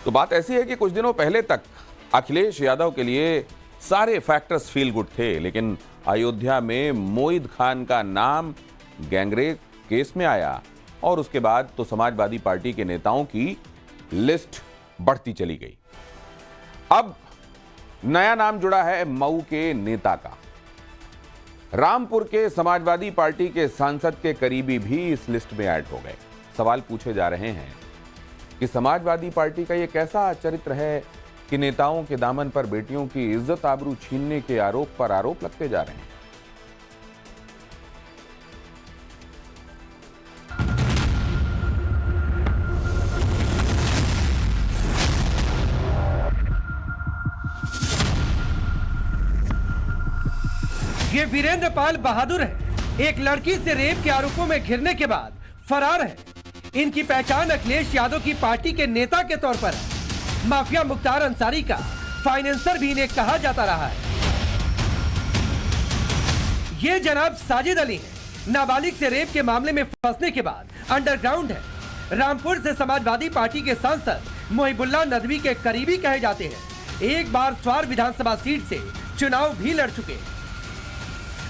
तो बात ऐसी है कि कुछ दिनों पहले तक अखिलेश यादव के लिए सारे फैक्टर्स फील गुड थे, लेकिन अयोध्या में मोईद खान का नाम गैंगरेप केस में आया और उसके बाद तो समाजवादी पार्टी के नेताओं की लिस्ट बढ़ती चली गई। अब नया नाम जुड़ा है मऊ के नेता का। रामपुर के समाजवादी पार्टी के सांसद के करीबी भी इस लिस्ट में ऐड हो गए। सवाल पूछे जा रहे हैं कि समाजवादी पार्टी का यह कैसा चरित्र है कि नेताओं के दामन पर बेटियों की इज्जत आबरू छीनने के आरोप पर आरोप लगते जा रहे हैं। ये वीरेंद्र पाल बहादुर है। एक लड़की से रेप के आरोपों में घिरने के बाद फरार है। इनकी पहचान अखिलेश यादव की पार्टी के नेता के तौर पर है। माफिया मुख्तार अंसारी का फाइनेंसर भी इन्हें कहा जाता रहा है। ये जनाब साजिद अली है। नाबालिग से रेप के मामले में फंसने के बाद अंडरग्राउंड है। रामपुर से समाजवादी पार्टी के सांसद मोहिबुल्लाह नदवी के करीबी कहे जाते हैं। एक बार स्वार विधानसभा सीट से चुनाव भी लड़ चुके हैं।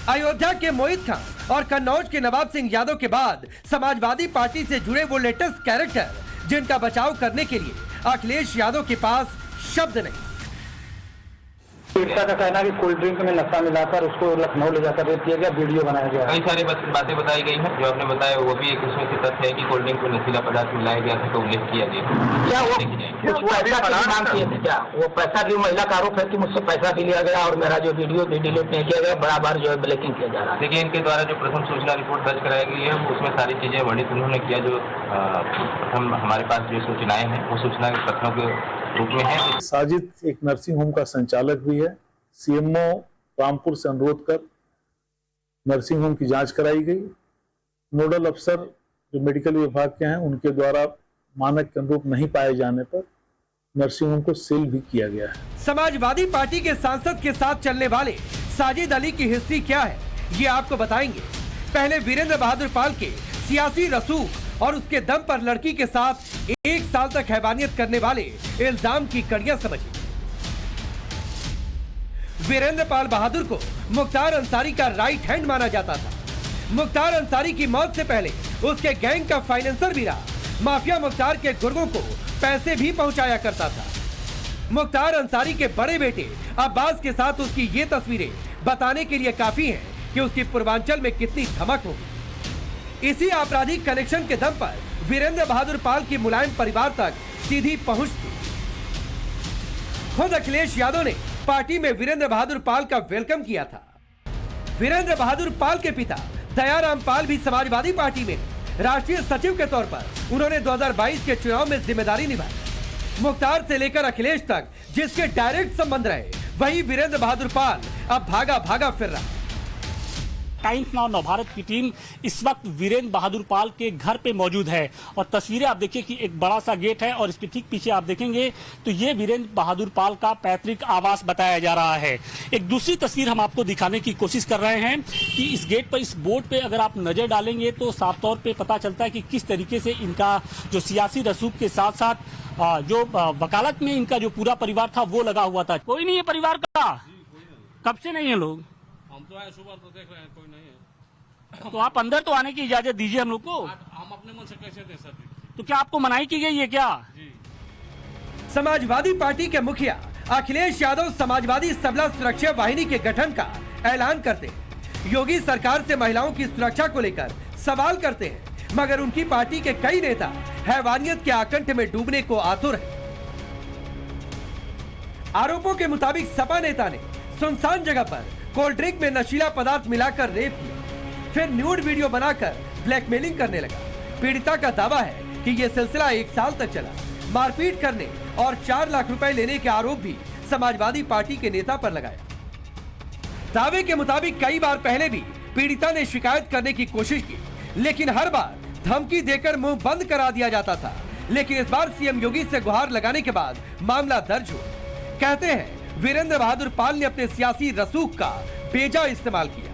अयोध्या के मोईद खान और कन्नौज के नवाब सिंह यादव के बाद समाजवादी पार्टी से जुड़े वो लेटेस्ट कैरेक्टर जिनका बचाव करने के लिए अखिलेश यादव के पास शब्द नहीं। पीड़िता का कहना है कि कोल्ड ड्रिंक में नशा मिलाकर उसको लखनऊ ले जाकर रेप किया गया, वीडियो बनाया गया। कई सारी बातें बताई गई हैं। जो आपने बताया वो भी एक उसमें से तथ्य है कि कोल्ड ड्रिंक में नशीला पदार्थ मिलाया गया था, तो उल्लेख किया गया। क्या वो पैसा की मांग किए थे? क्या वो पैसा की महिला का आरोप है कि मुझसे पैसा भी लिया गया और मेरा जो वीडियो भी डिलीट नहीं किया गया, बड़ा बार जो है ब्लैकिंग किया जा रहा है। देखिए, इनके द्वारा जो प्रथम सूचना रिपोर्ट दर्ज कराई गई है उसमें सारी चीजें वर्णित उन्होंने किया। जो प्रथम हमारे पास जो सूचनाएं हैं वो सूचना के कथनों के रूप में है। साजिद एक नर्सिंग होम का संचालक भी है। सीएमओ रामपुर से अनुरोध कर नर्सिंग होम की जांच कराई गई। नोडल अफसर जो मेडिकल विभाग के हैं उनके द्वारा मानक के अनुरूप नहीं पाए जाने पर नर्सिंग होम को सील भी किया गया है। समाजवादी पार्टी के सांसद के साथ चलने वाले साजिद अली की हिस्ट्री क्या है ये आपको बताएंगे। पहले वीरेंद्र बहादुर पाल के सियासी रसूख और उसके दम पर लड़की के साथ 1 साल तक हैवानियत करने वाले इल्जाम की कड़ियां समझिए। वीरेंद्र पाल बहादुर को मुख्तार अंसारी का राइट हैंड माना जाता था। मुख्तार अंसारी की मौत से पहले उसके गैंग का फाइनेंसर भी रहा। माफिया मुख्तार के गुर्गों को पैसे भी पहुंचाया करता था। मुख्तार अंसारी के बड़े बेटे अब्बास के साथ उसकी ये तस्वीरें बताने के लिए काफी हैं कि उसकी पूर्वांचल में कितनी धमक होगी। इसी आपराधिक कनेक्शन के दम पर वीरेंद्र बहादुर पाल की मुलायम परिवार तक सीधी पहुंच थी। खुद अखिलेश यादव ने पार्टी में वीरेंद्र बहादुर पाल का वेलकम किया था। वीरेंद्र बहादुर पाल के पिता दयाराम पाल भी समाजवादी पार्टी में राष्ट्रीय सचिव के तौर पर उन्होंने 2022 के चुनाव में जिम्मेदारी निभाई। मुख्तार से लेकर अखिलेश तक जिसके डायरेक्ट संबंध रहे, वही वीरेंद्र बहादुर पाल अब भागा भागा फिर रहा। टाइम्स नाउ नवभारत की टीम इस वक्त वीरेंद्र बहादुर पाल के घर पे मौजूद है और तस्वीरें आप देखिए कि एक बड़ा सा गेट है और इसके ठीक पीछे आप देखेंगे तो ये वीरेंद्र बहादुर पाल का पैतृक आवास बताया जा रहा है। एक दूसरी तस्वीर हम आपको दिखाने की कोशिश कर रहे हैं कि इस गेट पर, इस बोर्ड पे अगर आप नजर डालेंगे तो साफ तौर पर पता चलता है कि किस तरीके से इनका जो सियासी रसूख के साथ साथ जो वकालत में इनका जो पूरा परिवार था वो लगा हुआ था। कोई नहीं है परिवार का? कब से नहीं है लोग? हम तो आए सुबह तो देख रहे हैं, कोई नहीं है। तो आप अंदर तो आने की इजाजत दीजिए हम लोग को। हम अपने मन से कैसे दे सर? तो क्या आपको मनाही की गई है क्या? जी। समाजवादी पार्टी के मुखिया अखिलेश यादव समाजवादी सबला सुरक्षा वाहिनी के गठन का ऐलान करते हैं। योगी सरकार से महिलाओं की सुरक्षा को लेकर सवाल करते हैं, मगर उनकी पार्टी के कई नेता हैवानियत के आकंठ में डूबने को आतुर हैं। आरोपों के मुताबिक सपा नेता ने सुनसान जगह पर कोल्ड ड्रिंक में नशीला पदार्थ मिलाकर रेप किया, फिर न्यूड वीडियो बनाकर ब्लैकमेलिंग करने लगा। पीड़िता का दावा है कि यह सिलसिला 1 साल तक चला। मारपीट करने और 4 लाख रुपए लेने के आरोप भी समाजवादी पार्टी के नेता पर लगाया। दावे के मुताबिक कई बार पहले भी पीड़िता ने शिकायत करने की कोशिश की, लेकिन हर बार धमकी देकर मुंह बंद करा दिया जाता था। लेकिन इस बार सीएम योगी से गुहार लगाने के बाद मामला दर्ज हुआ। कहते हैं वीरेंद्र बहादुर पाल ने अपने सियासी रसूख का बेजा इस्तेमाल किया।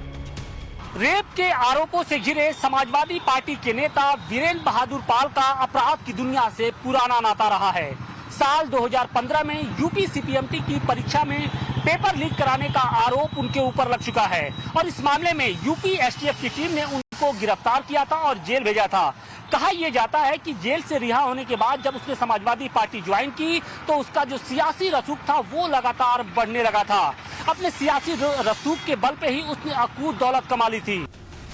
रेप के आरोपों से घिरे समाजवादी पार्टी के नेता वीरेंद्र बहादुर पाल का अपराध की दुनिया से पुराना नाता रहा है। साल 2015 में यूपी सीपीएमटी की परीक्षा में पेपर लीक कराने का आरोप उनके ऊपर लग चुका है और इस मामले में यूपी एसटीएफ की टीम ने उनको गिरफ्तार किया था और जेल भेजा था। कहा यह जाता है कि जेल से रिहा होने के बाद जब उसने समाजवादी पार्टी ज्वाइन की तो उसका जो सियासी रसूख था वो लगातार बढ़ने लगा था। अपने सियासी रसूख के बल पे ही उसने अकूत दौलत कमा ली थी।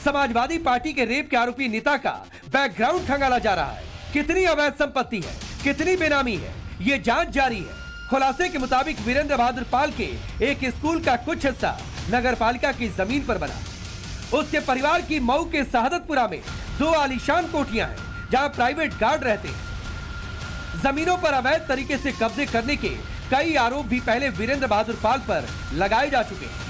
समाजवादी पार्टी के रेप के आरोपी नेता का बैकग्राउंड खंगाला जा रहा है। कितनी अवैध संपत्ति है, कितनी बेनामी है, ये जांच जारी है। खुलासे के मुताबिक वीरेंद्र बहादुर पाल के एक स्कूल का कुछ हिस्सा नगर पालिका की जमीन पर बना। उसके परिवार की मऊ के शहादतपुरा में 2 आलीशान कोठियां हैं जहां प्राइवेट गार्ड रहते हैं। जमीनों पर अवैध तरीके से कब्जे करने के कई आरोप भी पहले वीरेंद्र बहादुर पाल पर लगाए जा चुके हैं।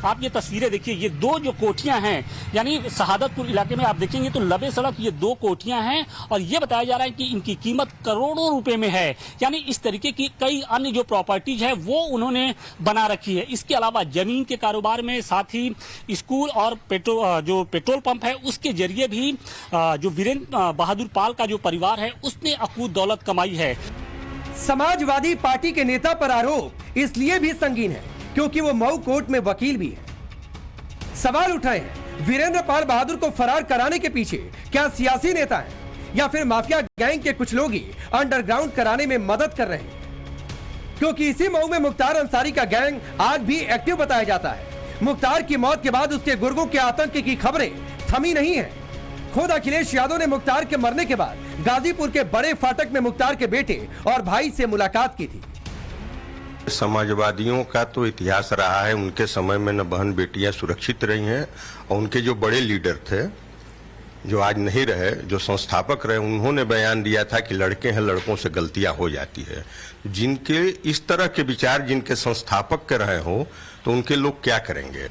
आप ये तस्वीरें देखिए, ये 2 जो कोठियां हैं यानी शहादतपुर इलाके में आप देखेंगे तो लबे सड़क ये 2 कोठियां हैं और ये बताया जा रहा है कि इनकी कीमत करोड़ों रुपए में है। यानी इस तरीके की कई अन्य जो प्रॉपर्टीज है वो उन्होंने बना रखी है। इसके अलावा जमीन के कारोबार में, साथ ही स्कूल और पेट्रोल पंप है उसके जरिए भी जो वीरेंद्र बहादुर पाल का जो परिवार है उसने अकूत दौलत कमाई है। समाजवादी पार्टी के नेता पर आरोप इसलिए भी संगीन है क्योंकि वो मऊ कोर्ट में वकील भी है। सवाल उठाए हैं वीरेंद्र पाल बहादुर को फरार कराने के पीछे क्या सियासी नेता हैं या फिर माफिया गैंग के कुछ लोग ही अंडरग्राउंड कराने में मदद कर रहे हैं, क्योंकि इसी मऊ में मुख्तार अंसारी का गैंग आज भी एक्टिव बताया जाता है। मुख्तार की मौत के बाद उसके गुर्गों के आतंक की खबरें थमी नहीं है। खुद अखिलेश यादव ने मुख्तार के मरने के बाद गाजीपुर के बड़े फाटक में मुख्तार के बेटे और भाई से मुलाकात की थी। समाजवादियों का तो इतिहास रहा है, उनके समय में न बहन बेटियां सुरक्षित रही हैं और उनके जो बड़े लीडर थे जो आज नहीं रहे, जो संस्थापक रहे, उन्होंने बयान दिया था कि लड़के हैं, लड़कों से गलतियां हो जाती है। जिनके इस तरह के विचार जिनके संस्थापक के रहे हो तो उनके लोग क्या करेंगे?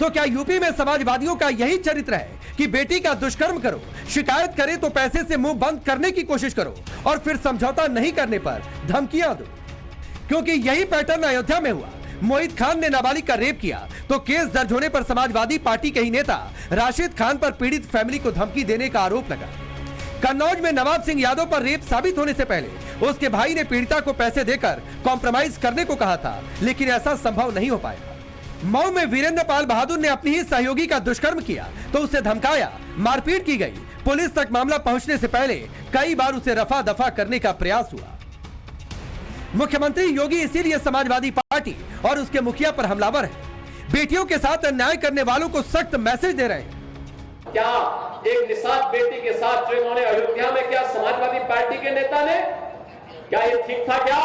तो क्या यूपी में समाजवादियों का यही चरित्र है कि बेटी का दुष्कर्म करो, शिकायत करे तो पैसे से मुंह बंद करने की कोशिश करो और फिर समझौता नहीं करने पर धमकियां दो? क्योंकि यही पैटर्न अयोध्या में हुआ। मोहित खान ने नाबालिग का रेप किया तो केस दर्ज होने पर समाजवादी पार्टी के ही नेता राशिद खान पर पीड़ित फैमिली को धमकी देने का आरोप लगा। कन्नौज में नवाब सिंह यादव पर रेप साबित होने से पहले उसके भाई ने पीड़िता को पैसे देकर कॉम्प्रोमाइज करने को कहा था, लेकिन ऐसा संभव नहीं हो पाया। मऊ में वीरेंद्र पाल बहादुर ने अपनी ही सहयोगी का दुष्कर्म किया तो उसे धमकाया, मारपीट की गई। पुलिस तक मामला पहुंचने से पहले कई बार उसे रफा दफा करने का प्रयास हुआ। मुख्यमंत्री योगी इसीलिए समाजवादी पार्टी और उसके मुखिया पर हमलावर है। बेटियों के साथ अन्याय करने वालों को सख्त मैसेज दे रहे हैं। क्या एक निषाद बेटी के साथ जो इन्होंने अयोध्या में किया समाजवादी पार्टी के नेता ने, क्या ये ठीक था? क्या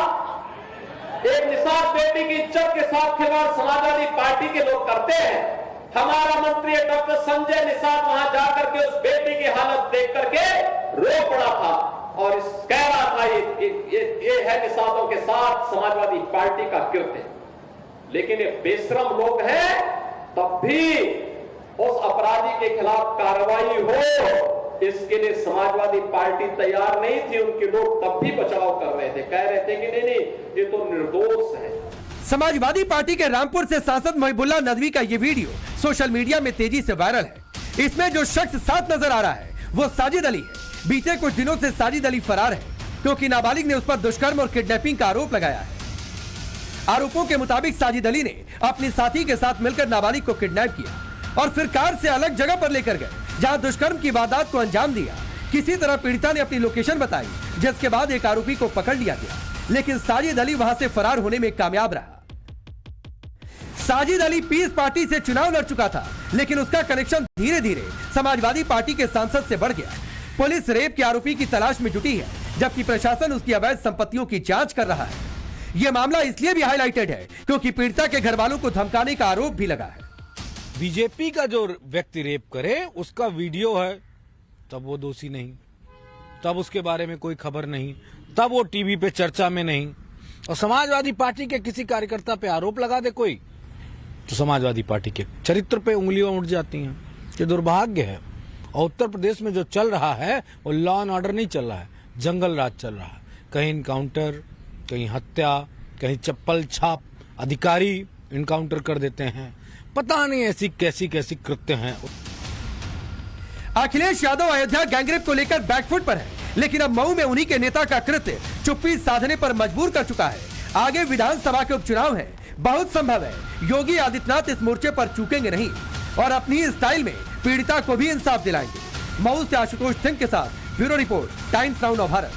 एक निषाद बेटी की इज्जत के साथ खिलवाड़ समाजवादी पार्टी के लोग करते हैं? हमारा मंत्री डॉक्टर संजय निषाद वहां जाकर के उस बेटी की हालत देख करके रो पड़ा था और कह रहा था ये है निषादों के साथ समाजवादी पार्टी का कृत्य। लेकिन ये बेशरम लोग हैं, तब भी उस अपराधी के खिलाफ कार्रवाई हो इसके लिए समाजवादी पार्टी तैयार नहीं थी। उनके लोग तब भी बचाव कर रहे थे, कह रहे थे कि नहीं ये तो निर्दोष है। समाजवादी पार्टी के रामपुर से सांसद मोहिबुल्लाह नदवी का ये वीडियो सोशल मीडिया में तेजी से वायरल है। इसमें जो शख्स साथ नजर आ रहा है वो साजिद अली है। बीते कुछ दिनों से साजिद अली फरार है क्योंकि नाबालिग ने उस पर दुष्कर्म और किडनैपिंग का आरोप लगाया है। आरोपों के मुताबिक साजिद अली ने अपनी साथी के साथ मिलकर नाबालिग को किडनैप किया और फिर कार से अलग जगह पर लेकर गए जहां दुष्कर्म की वारदात को अंजाम दिया। किसी तरह पीड़िता ने अपनी लोकेशन बताई, जिसके बाद एक आरोपी को पकड़ लिया गया, लेकिन साजिद अली वहां से फरार होने में कामयाब रहा। साजिद अली पीस पार्टी से चुनाव लड़ चुका था, लेकिन उसका कनेक्शन धीरे धीरे समाजवादी पार्टी के सांसद से बढ़ गया। पुलिस रेप के आरोपी की तलाश में जुटी है, जबकि प्रशासन उसकी अवैध संपत्तियों की जांच कर रहा है। यह मामला इसलिए भी हाईलाइटेड है क्योंकि पीड़िता के घर वालों को धमकाने का आरोप भी लगा है। बीजेपी का जो व्यक्ति रेप करे उसका वीडियो है, तब वो दोषी नहीं, तब उसके बारे में कोई खबर नहीं, तब वो टीवी पे चर्चा में नहीं। और समाजवादी पार्टी के किसी कार्यकर्ता पे आरोप लगा दे कोई, तो समाजवादी पार्टी के चरित्र पे उंगलियां उठ जाती हैं। ये दुर्भाग्य है। और उत्तर प्रदेश में जो चल रहा है वो लॉ एंड ऑर्डर नहीं चल रहा है, जंगल राज चल रहा है। कहीं इनकाउंटर, कहीं हत्या, कहीं चप्पल छाप अधिकारी इनकाउंटर कर देते हैं। पता नहीं ऐसी कैसी कैसी कृत्य हैं। अखिलेश यादव अयोध्या गैंगरेप को लेकर बैकफुट पर है, लेकिन अब मऊ में उन्हीं के नेता का कृत्य चुप्पी साधने पर मजबूर कर चुका है। आगे विधानसभा के उपचुनाव है, बहुत संभव है योगी आदित्यनाथ इस मोर्चे पर चूकेंगे नहीं और अपनी स्टाइल में पीड़िता को भी इंसाफ दिलाएंगे। मऊ से आशुतोष सिंह के साथ ब्यूरो रिपोर्ट, टाइम्स नाउ नव भारत।